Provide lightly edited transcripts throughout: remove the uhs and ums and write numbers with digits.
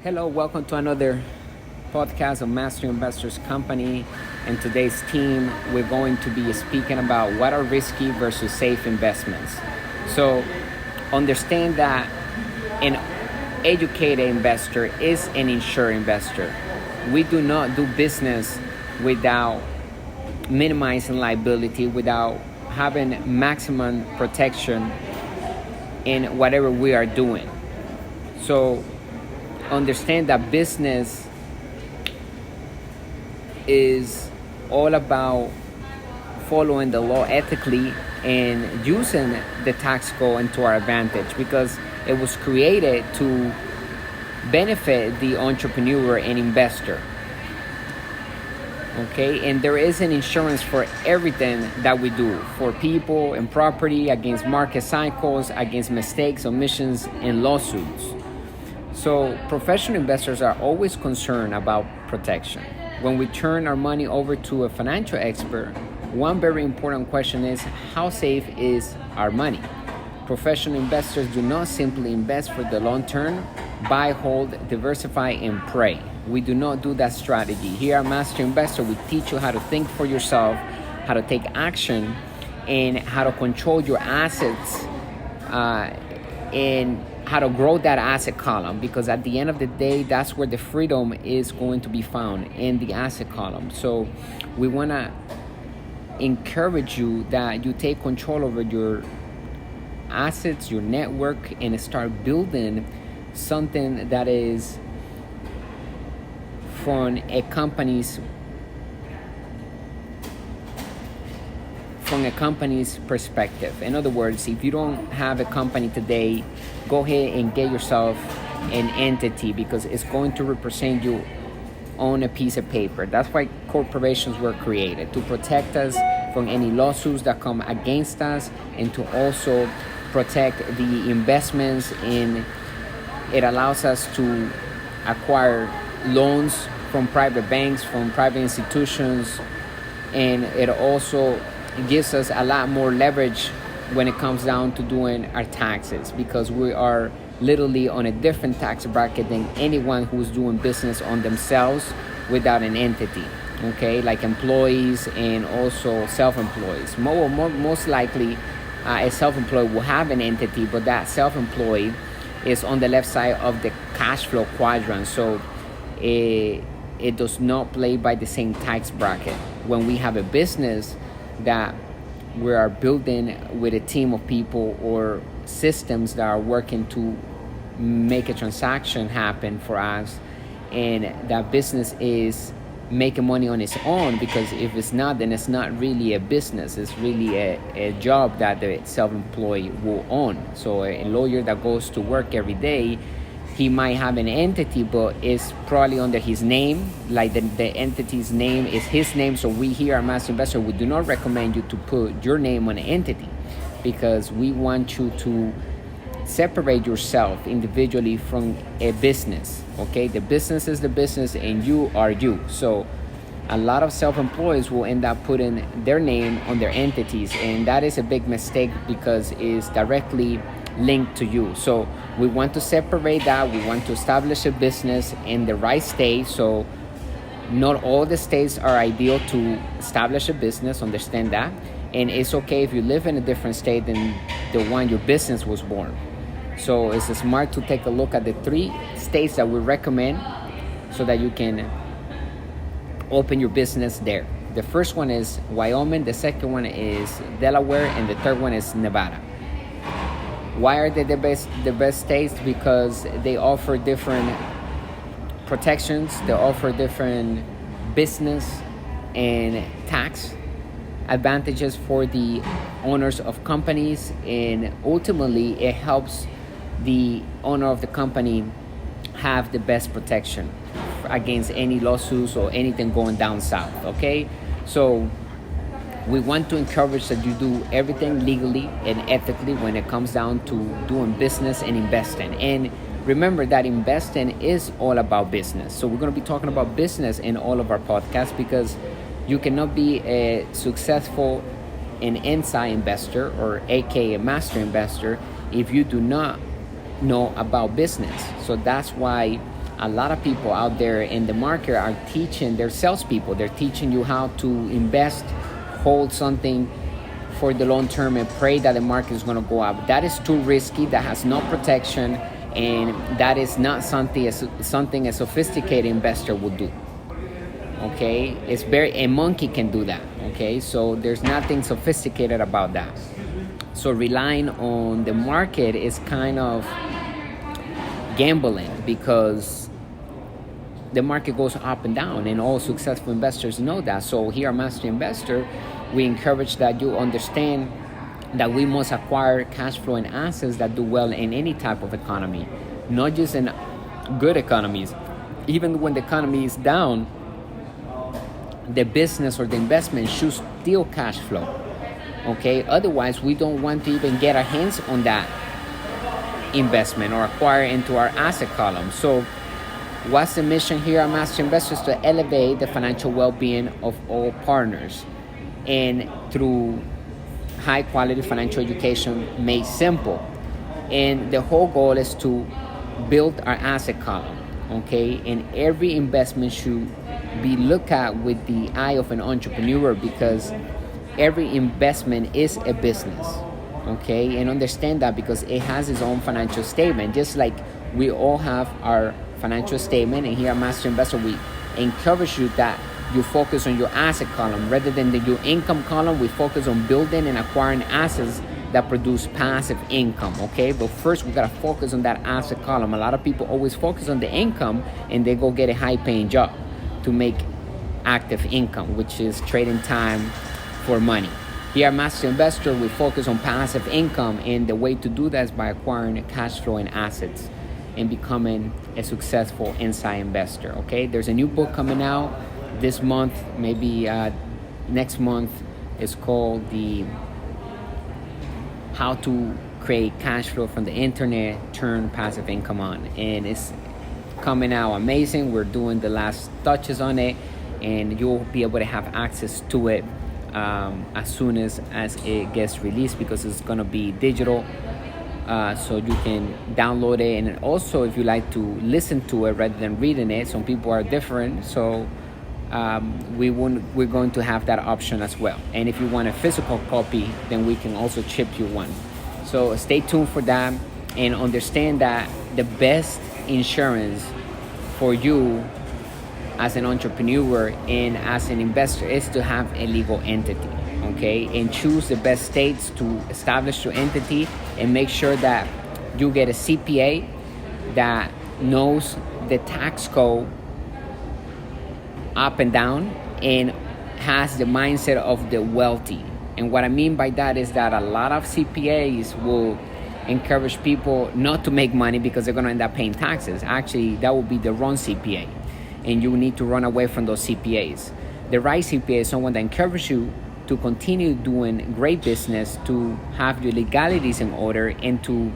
Hello, welcome to another podcast of Master Investors Company. And today's team, we're going to be speaking about what are risky versus safe investments. So understand that an educated investor is an insured investor. We do not do business without minimizing liability, without having maximum protection in whatever we are doing. So understand that business is all about following the law ethically and using the tax code into our advantage, because it was created to benefit the entrepreneur and investor. Okay, and there is an insurance for everything that we do, for people and property, against market cycles, against mistakes, omissions, and lawsuits. So professional investors are always concerned about protection. When we turn our money over to a financial expert, one very important question is, how safe is our money? Professional investors do not simply invest for the long term, buy, hold, diversify, and pray. We do not do that strategy. Here at Master Investor, we teach you how to think for yourself, how to take action, and how to control your assets, and how to grow that asset column, because at the end of the day, that's where the freedom is going to be found, in the asset column. So we want to encourage you that you take control over your assets, your network, and start building something that is from a company's perspective. In other words, if you don't have a company today, go ahead and get yourself an entity, because it's going to represent you on a piece of paper. That's why corporations were created, to protect us from any lawsuits that come against us, and to also protect the investments. It allows us to acquire loans from private banks, from private institutions, and it also gives us a lot more leverage when it comes down to doing our taxes, because we are literally on a different tax bracket than anyone who's doing business on themselves without an entity. Okay, like employees and also self-employees. Most likely, a self-employed will have an entity, but that self-employed is on the left side of the cash flow quadrant, so it does not play by the same tax bracket. When we have a business that we are building with a team of people or systems that are working to make a transaction happen for us, and that business is making money on its own, because if it's not, then it's not really a business, it's really a job that the self-employed will own. So a lawyer that goes to work every day, he might have an entity, but it's probably under his name, like the entity's name is his name. So we here at Master Investor, we do not recommend you to put your name on an entity, because we want you to separate yourself individually from a business. Okay, the business is the business and you are you. So a lot of self-employees will end up putting their name on their entities, and that is a big mistake, because it's directly linked to you. So we want to separate that. We want to establish a business in the right state. So not all the states are ideal to establish a business, understand that. And it's okay if you live in a different state than the one your business was born. So it's smart to take a look at the 3 states that we recommend so that you can open your business there. The first one is Wyoming, the second one is Delaware, and the third one is Nevada. Why are they the best states? Because they offer different protections, they offer different business and tax advantages for the owners of companies, and ultimately it helps the owner of the company have the best protection against any lawsuits or anything going down south. Okay, so we want to encourage that you do everything legally and ethically when it comes down to doing business and investing. And remember that investing is all about business. So we're going to be talking about business in all of our podcasts, because you cannot be a successful and inside investor, or aka master investor, if you do not know about business. So that's why a lot of people out there in the market are teaching, they're salespeople, they're teaching you how to invest, hold something for the long term and pray that the market is going to go up. That is too risky, that has no protection, and that is not something a sophisticated investor would do. Okay, it's a monkey can do that. Okay, so there's nothing sophisticated about that. So relying on the market is kind of gambling, because the market goes up and down, and all successful investors know that. So here at Master Investor, we encourage that you understand that we must acquire cash flow and assets that do well in any type of economy, not just in good economies. Even when the economy is down, the business or the investment should steal cash flow. Okay, otherwise we don't want to even get our hands on that investment or acquire into our asset column. So what's the mission here at Master Investors? To elevate the financial well-being of all partners, and through high quality financial education made simple. And the whole goal is to build our asset column. Okay, and every investment should be looked at with the eye of an entrepreneur, because every investment is a business. Okay, and understand that, because it has its own financial statement, just like we all have our financial statement. And here at Master Investor, we encourage you that you focus on your asset column rather than your income column. We focus on building and acquiring assets that produce passive income. Okay, but first we gotta focus on that asset column. A lot of people always focus on the income, and they go get a high-paying job to make active income, which is trading time for money. Here at Master Investor, we focus on passive income, and the way to do that is by acquiring cash flow and assets and becoming a successful inside investor. Okay, there's a new book coming out this month, maybe next month. It's called the How to Create Cash Flow from the Internet, Turn Passive Income On, and it's coming out amazing. We're doing the last touches on it, and you'll be able to have access to it as soon as it gets released, because it's going to be digital, so you can download it. And also, if you like to listen to it rather than reading it, some people are different, so we're going to have that option as well. And if you want a physical copy, then we can also ship you one. So stay tuned for that, and understand that the best insurance for you as an entrepreneur and as an investor is to have a legal entity. Okay, and choose the best states to establish your entity, and make sure that you get a CPA that knows the tax code up and down and has the mindset of the wealthy. And what I mean by that is that a lot of CPAs will encourage people not to make money because they're going to end up paying taxes. Actually, that would be the wrong CPA, and you need to run away from those CPAs. The right CPA is someone that encourages you to continue doing great business, to have your legalities in order, and to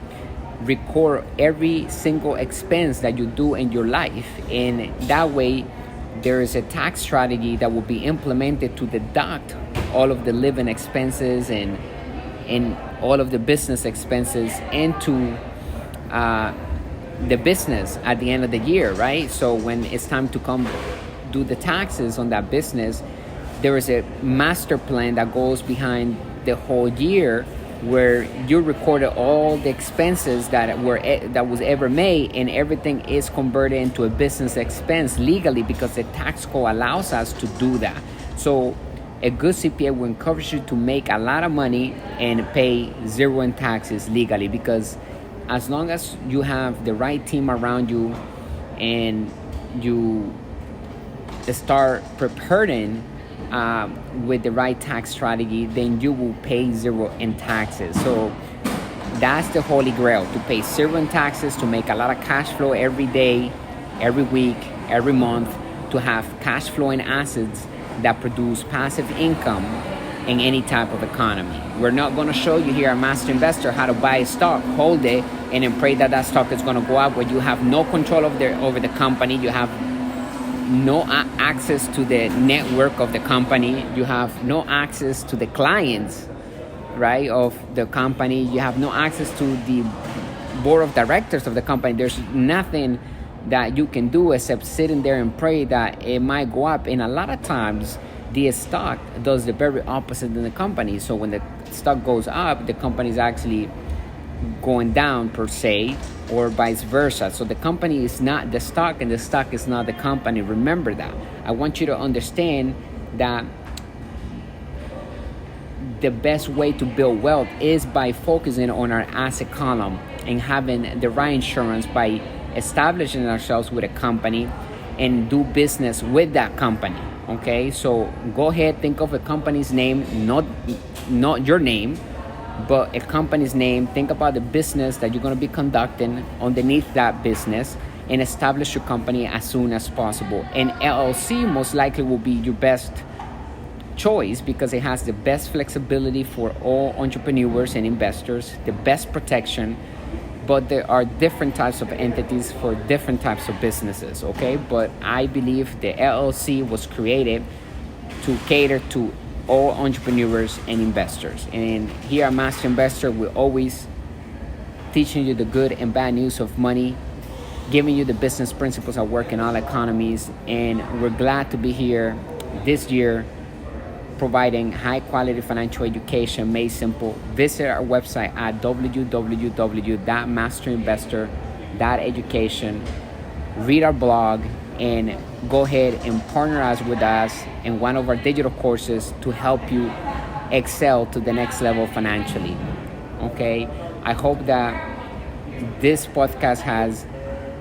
record every single expense that you do in your life. And that way, there is a tax strategy that will be implemented to deduct all of the living expenses and all of the business expenses into the business at the end of the year, right? So when it's time to come do the taxes on that business, there is a master plan that goes behind the whole year, where you recorded all the expenses that was ever made, and everything is converted into a business expense legally, because the tax code allows us to do that. So a good CPA will encourage you to make a lot of money and pay zero in taxes legally, because as long as you have the right team around you and you start preparing with the right tax strategy, then you will pay zero in taxes. So that's the holy grail, to pay zero in taxes, to make a lot of cash flow every day, every week, every month, to have cash flow and assets that produce passive income in any type of economy. We're not going to show you here at Master Investor how to buy a stock, hold it, and then pray that stock is going to go up, where you have no control over the company. You have no access to the network of the company. You have no access to the clients, right, of the company. You have no access to the board of directors of the company. There's nothing that you can do except sitting there and pray that it might go up. And a lot of times the stock does the very opposite than the company. So when the stock goes up, the company is actually going down per se, or vice versa. So the company is not the stock and the stock is not the company. Remember that. I want you to understand that the best way to build wealth is by focusing on our asset column and having the right insurance, by establishing ourselves with a company and do business with that company. Okay, so go ahead, think of a company's name, not your name, but a company's name. Think about the business that you're going to be conducting underneath that business, and establish your company as soon as possible. And LLC most likely will be your best choice because it has the best flexibility for all entrepreneurs and investors, the best protection. But there are different types of entities for different types of businesses, okay? But I believe the LLC was created to cater to all entrepreneurs and investors. And here at Master Investor, we're always teaching you the good and bad news of money, giving you the business principles that work in all economies. And we're glad to be here this year, providing high quality financial education made simple. Visit our website at www.masterinvestor.education. Read our blog and go ahead and partner us with us in one of our digital courses to help you excel to the next level financially. Okay, I hope that this podcast has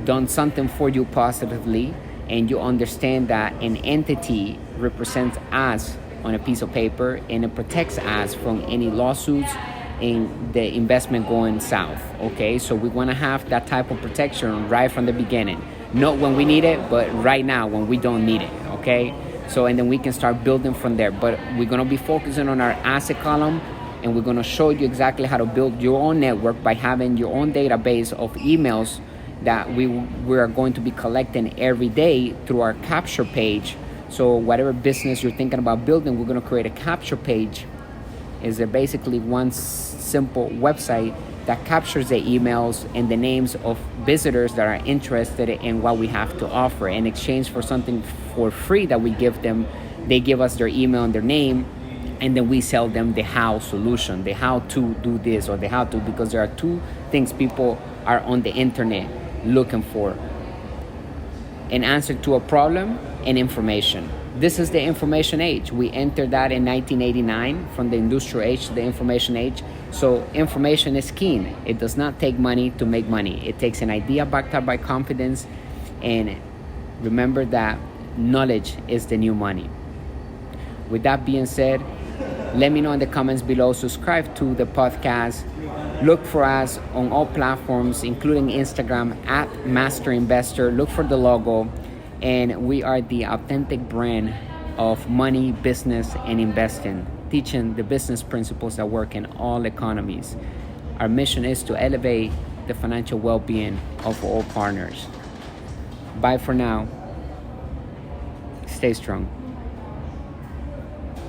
done something for you positively, and you understand that an entity represents us on a piece of paper, and it protects us from any lawsuits and the investment going south. Okay, so we want to have that type of protection right from the beginning, not when we need it, but right now when we don't need it. Okay, so and then we can start building from there. But we're going to be focusing on our asset column, and we're going to show you exactly how to build your own network by having your own database of emails that we are going to be collecting every day through our capture page. So whatever business you're thinking about building, we're going to create a capture page. Is basically one simple website that captures the emails and the names of visitors that are interested in what we have to offer, in exchange for something for free that we give them. They give us their email and their name, and then we sell them the how solution, the how to do this or the how to, because there are two things people are on the internet looking for: an answer to a problem and information. This is the information age. We entered that in 1989, from the industrial age to the information age. So information is key. It does not take money to make money. It takes an idea backed up by confidence. And remember that knowledge is the new money. With that being said, let me know in the comments below. Subscribe to the podcast. Look for us on all platforms, including Instagram at Master Investor. Look for the logo. And we are the authentic brand of money, business, and investing, teaching the business principles that work in all economies. Our mission is to elevate the financial well-being of all partners. Bye for now. Stay strong.